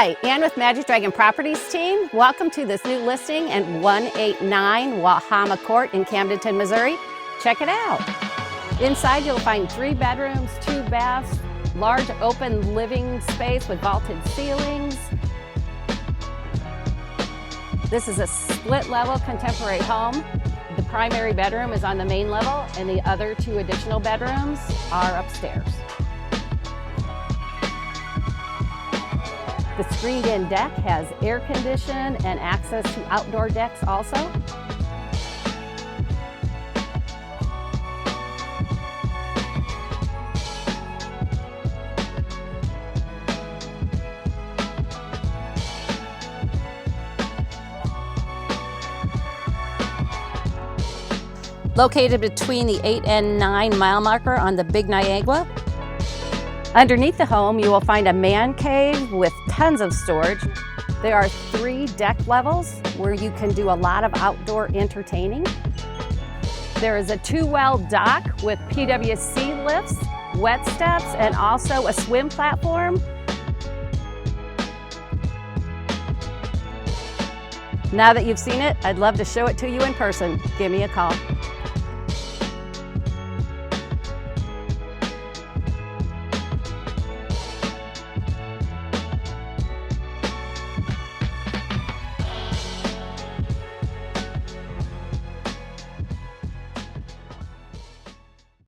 Hi, Ann with Magic Dragon Properties team. Welcome to this new listing at 189 Wahama Court in Camdenton, Missouri. Check it out. Inside you'll find 3 bedrooms, 2 baths, large open living space with vaulted ceilings. This is a split level contemporary home. The primary bedroom is on the main level and the other 2 additional bedrooms are upstairs. The screened-in deck has air condition and access to outdoor decks also. Located between the 8 and 9 mile marker on the Big Niagara. Underneath the home, you will find a man cave with tons of storage. There are 3 deck levels where you can do a lot of outdoor entertaining. There is a 2-well dock with PWC lifts, wet steps, and also a swim platform. Now that you've seen it, I'd love to show it to you in person. Give me a call.